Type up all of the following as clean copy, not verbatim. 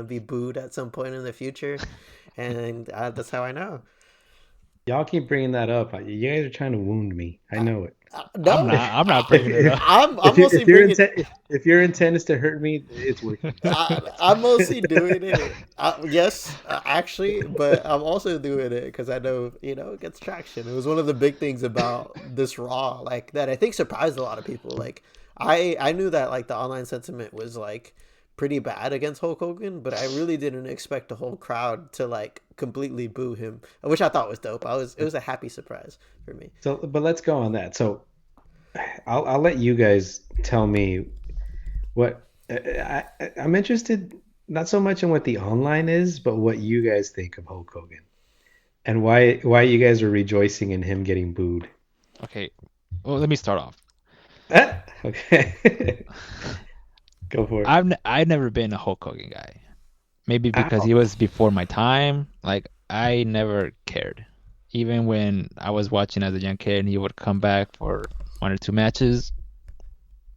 be booed at some point in the future, and that's how I know. Y'all keep bringing that up. You guys are trying to wound me. I Uh, know it. I'm no, not. I'm not If bringing it if up. I'm mostly bringing. if your intent is to hurt me, it's working. I'm mostly doing it. Yes, actually, but I'm also doing it because I know it gets traction. It was one of the big things about this Raw, like that I think surprised a lot of people. Like I knew that like the online sentiment was like pretty bad against Hulk Hogan, but I really didn't expect the whole crowd to like completely boo him, which I thought was dope. It was a happy surprise for me. So, but let's go on that. So, I'll let you guys tell me what I'm interested not so much in what the online is, but what you guys think of Hulk Hogan and why you guys are rejoicing in him getting booed. Okay. Well, let me start off. Okay. Go for it. I've never been a Hulk Hogan guy. Maybe because Ow. he was before my time. Like I never cared. Even when I was watching as a young kid and he would come back for one or two matches,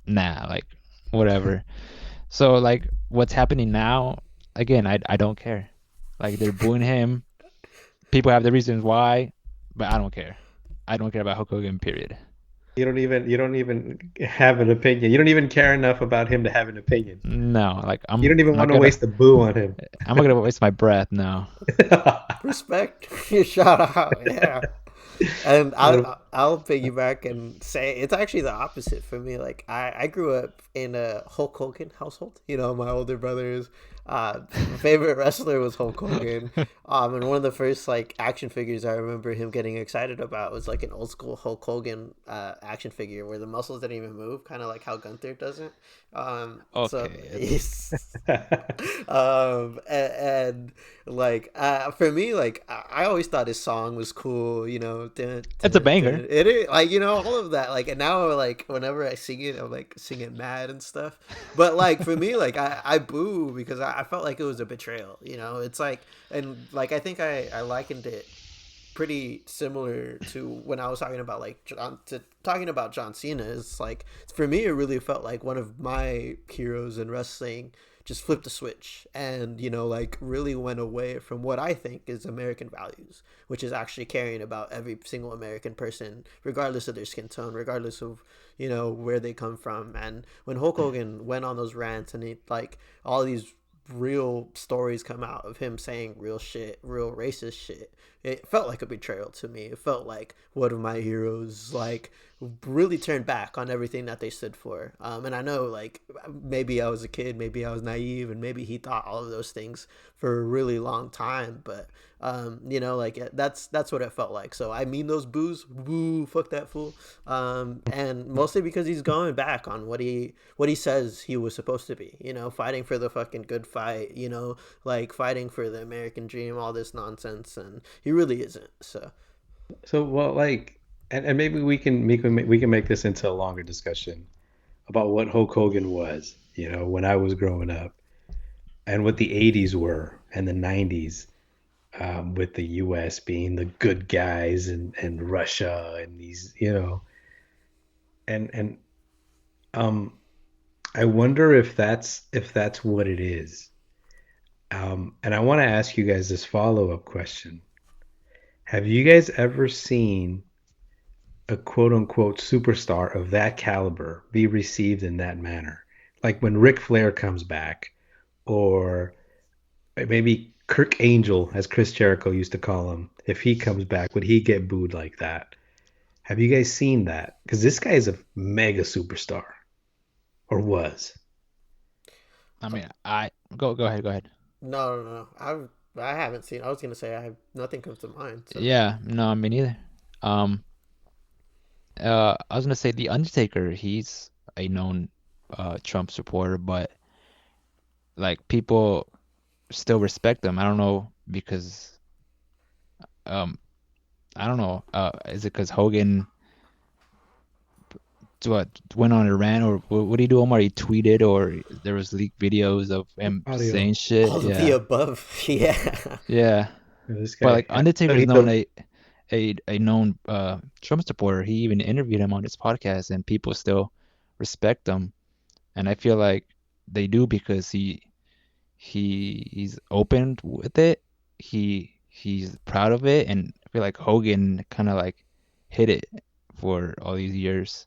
nah, like whatever. So like what's happening now, again, I don't care. Like they're booing him. People have the reasons why, but I don't care. I don't care about Hulk Hogan, period. You don't even have an opinion. You don't even care enough about him to have an opinion. No, like You don't even I'm not want to gonna waste the boo on him. I'm not gonna waste my breath. No. Respect, shout out, yeah. And What I'll piggyback and say it's actually the opposite for me. Like I grew up in a Hulk Hogan household. My older brother's favorite wrestler was Hulk Hogan. And one of the first like action figures I remember him getting excited about was like an old school Hulk Hogan action figure where the muscles didn't even move, kind of like how Gunther doesn't. So Okay. he's and like for me, like I always thought his song was cool, It's a banger. it is like all of that, like, and now like whenever I sing it, I'm like sing it mad and stuff. But like for me, like I boo because I felt like it was a betrayal. It's like, and like I think I likened it pretty similar to when I was talking about like talking about John Cena. Is like for me, it really felt like one of my heroes in wrestling just flipped a switch and like really went away from what I think is American values, which is actually caring about every single American person, regardless of their skin tone, regardless of where they come from. And when Hulk Hogan went on those rants and he like all these real stories come out of him saying real shit, real racist shit, it felt like a betrayal to me. It felt like one of my heroes like really turned back on everything that they stood for. And I know like maybe I was a kid, maybe I was naive, and maybe he thought all of those things for a really long time. But like that's what it felt like. So I mean those boos, boo, fuck that fool. And mostly because he's going back on what he says he was supposed to be. Fighting for the fucking good fight. Like fighting for the American dream, all this nonsense, and he really isn't. So So, well, like, and maybe we can make this into a longer discussion about what Hulk Hogan was, when I was growing up, and what the '80s were and the '90s, with the U.S. being the good guys and Russia and these, and um, I wonder if that's what it is. And I want to ask you guys this follow-up question. Have you guys ever seen a quote unquote superstar of that caliber be received in that manner? Like when Ric Flair comes back, or maybe Kirk Angel, as Chris Jericho used to call him, if he comes back, would he get booed like that? Have you guys seen that? Because this guy is a mega superstar, or was. I mean, I go ahead, go ahead. no. I haven't seen. I was gonna say I have nothing comes to mind. So Yeah, no, me neither. Um, I was gonna say the Undertaker. He's a known Trump supporter, but like people still respect him. I don't know because um I don't know. Is it because Hogan what went on a rant or what did he do, Omar? He tweeted or there was leaked videos of him Audio. saying shit. all of the Yeah, above, yeah. yeah. This But like guy. Undertaker is He known took. a known Trump supporter. He even interviewed him on his podcast, and people still respect him. And I feel like they do because he's open with it. He's proud of it, and I feel like Hogan kind of like hid it for all these years,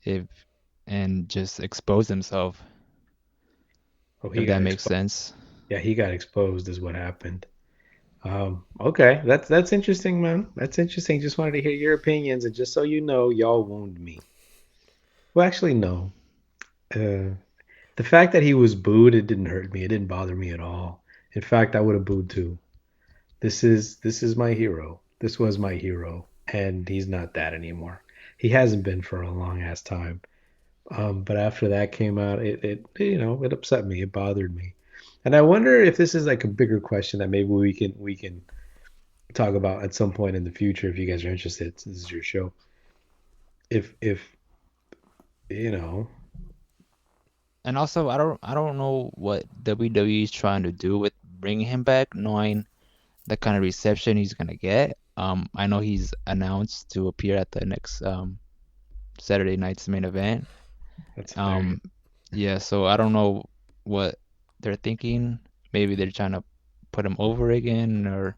if and just exposed himself, Oh, he if got that makes exposed. sense. Yeah, he got exposed is what happened. Okay, that's interesting, man. That's interesting. Just wanted to hear your opinions, and just so you know, y'all wound me. Well, actually, no. Uh, the fact that he was booed, it didn't hurt me. It didn't bother me at all. In fact, I would have booed too. This is my hero. This was my hero, and he's not that anymore. He hasn't been for a long ass time. But after that came out, it upset me. It bothered me, and I wonder if this is like a bigger question that maybe we can talk about at some point in the future if you guys are interested. This is your show. If you know, And also, I don't know what WWE is trying to do with bringing him back, knowing the kind of reception he's gonna get. I know he's announced to appear at the next Saturday night's main event. that's hilarious. Um, yeah, so I don't know what they're thinking. Maybe they're trying to put him over again, or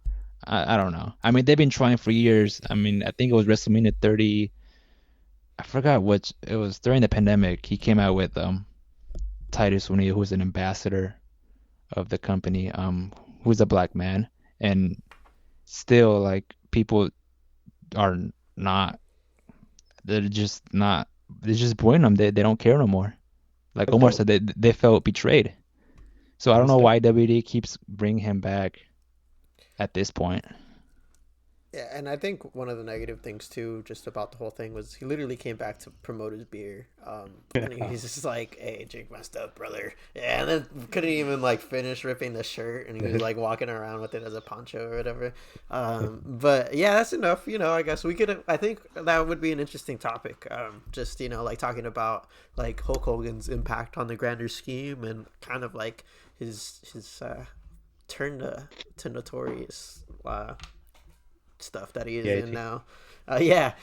I don't know. I mean, they've been trying for years. I mean, I think it was WrestleMania 30. I forgot which it was during the pandemic. He came out with Titus O'Neil, who's an ambassador of the company, who's a black man, and still like people are not. They're just not. They're just booing him. They don't care no more. Like That's Omar dope. said, they felt betrayed. So I don't That's know dope. why WWE keeps bringing him back at this point. Yeah, and I think one of the negative things too, just about the whole thing, was he literally came back to promote his beer, and he's just like, "Hey, drink my stuff, brother," yeah, and then couldn't even like finish ripping the shirt, and he was like walking around with it as a poncho or whatever. But yeah, that's enough. I guess we could. I think that would be an interesting topic. Just like talking about like Hulk Hogan's impact on the grander scheme and kind of like his turn to notorious. Stuff that he is Yeah, in now. Yeah.